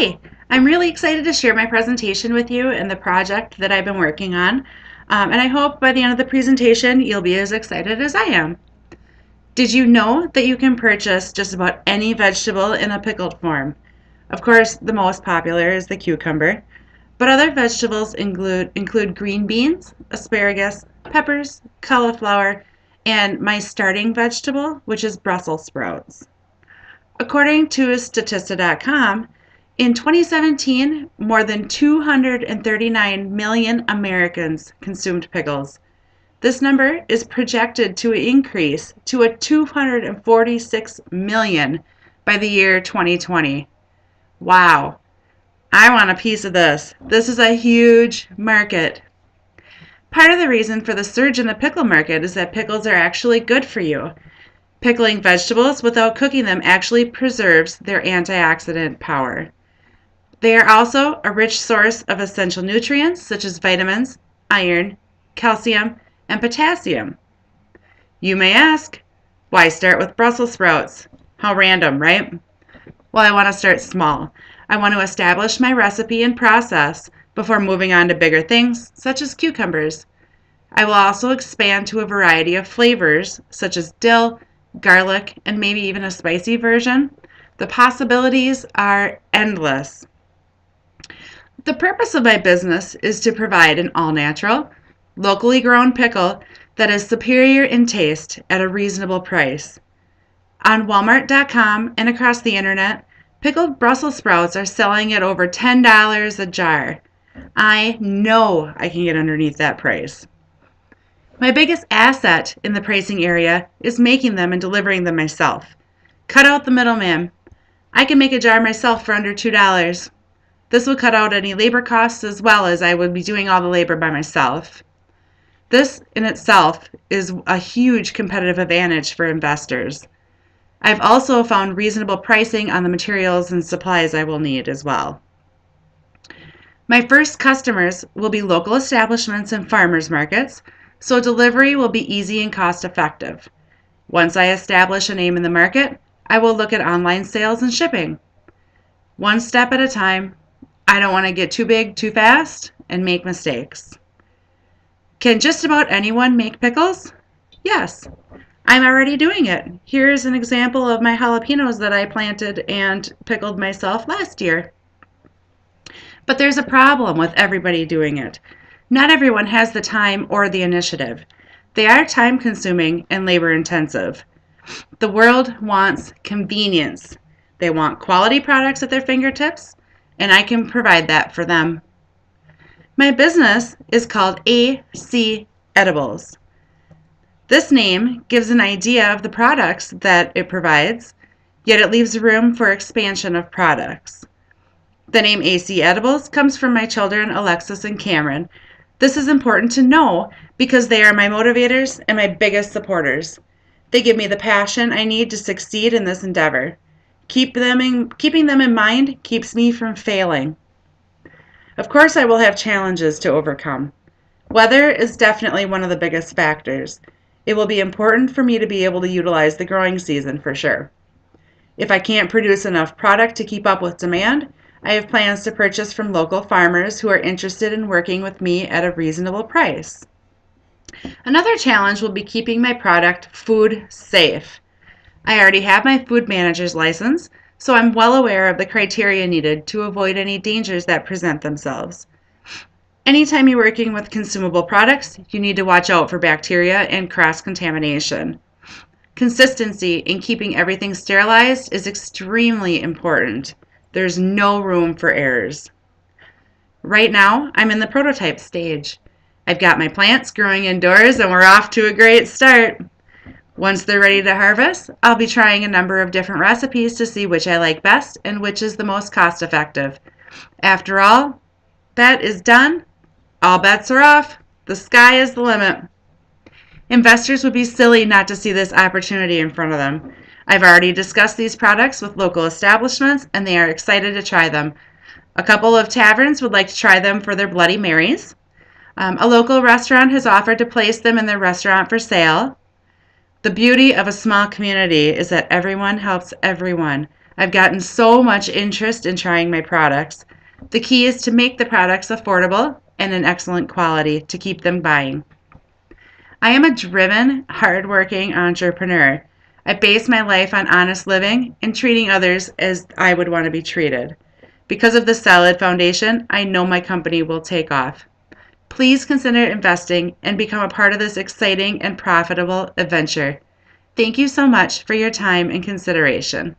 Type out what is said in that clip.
Hi, I'm really excited to share my presentation with you and the project that I've been working on. And I hope by the end of the presentation you'll be as excited as I am. Did you know that you can purchase just about any vegetable in a pickled form? Of course, the most popular is the cucumber, but other vegetables include green beans, asparagus, peppers, cauliflower, and my starting vegetable, which is Brussels sprouts. According to Statista.com, in 2017, more than 239 million Americans consumed pickles. This number is projected to increase to a 246 million by the year 2020. Wow, I want a piece of this. This is a huge market. Part of the reason for the surge in the pickle market is that pickles are actually good for you. Pickling vegetables without cooking them actually preserves their antioxidant power. They are also a rich source of essential nutrients such as vitamins, iron, calcium, and potassium. You may ask, why start with Brussels sprouts? How random, right? Well, I want to start small. I want to establish my recipe and process before moving on to bigger things such as cucumbers. I will also expand to a variety of flavors such as dill, garlic, and maybe even a spicy version. The possibilities are endless. The purpose of my business is to provide an all-natural, locally grown pickle that is superior in taste at a reasonable price. On Walmart.com and across the internet, pickled Brussels sprouts are selling at over $10 a jar. I know I can get underneath that price. My biggest asset in the pricing area is making them and delivering them myself. Cut out the middleman. I can make a jar myself for under $2. This will cut out any labor costs as well as I would be doing all the labor by myself. This in itself is a huge competitive advantage for investors. I've also found reasonable pricing on the materials and supplies I will need as well. My first customers will be local establishments and farmers markets, so delivery will be easy and cost effective. Once I establish a name in the market, I will look at online sales and shipping. One step at a time. I don't want to get too big too fast and make mistakes. Can just about anyone make pickles? Yes, I'm already doing it. Here's an example of my jalapenos that I planted and pickled myself last year. But there's a problem with everybody doing it. Not everyone has the time or the initiative. They are time consuming and labor intensive. The world wants convenience. They want quality products at their fingertips, and I can provide that for them. My business is called AC Edibles. This name gives an idea of the products that it provides, yet it leaves room for expansion of products. The name AC Edibles comes from my children, Alexis and Cameron. This is important to know because they are my motivators and my biggest supporters. They give me the passion I need to succeed in this endeavor. Keeping them in mind keeps me from failing. Of course, I will have challenges to overcome. Weather is definitely one of the biggest factors. It will be important for me to be able to utilize the growing season for sure. If I can't produce enough product to keep up with demand, I have plans to purchase from local farmers who are interested in working with me at a reasonable price. Another challenge will be keeping my product food safe. I already have my food manager's license, so I'm well aware of the criteria needed to avoid any dangers that present themselves. Anytime you're working with consumable products, you need to watch out for bacteria and cross-contamination. Consistency in keeping everything sterilized is extremely important. There's no room for errors. Right now, I'm in the prototype stage. I've got my plants growing indoors and we're off to a great start. Once they're ready to harvest, I'll be trying a number of different recipes to see which I like best and which is the most cost effective. After all, that is done. All bets are off. The sky is the limit. Investors would be silly not to see this opportunity in front of them. I've already discussed these products with local establishments and they are excited to try them. A couple of taverns would like to try them for their Bloody Marys. A local restaurant has offered to place them in their restaurant for sale. The beauty of a small community is that everyone helps everyone. I've gotten so much interest in trying my products. The key is to make the products affordable and in excellent quality to keep them buying. I am a driven, hardworking entrepreneur. I base my life on honest living and treating others as I would want to be treated. Because of the solid foundation, I know my company will take off. Please consider investing and become a part of this exciting and profitable adventure. Thank you so much for your time and consideration.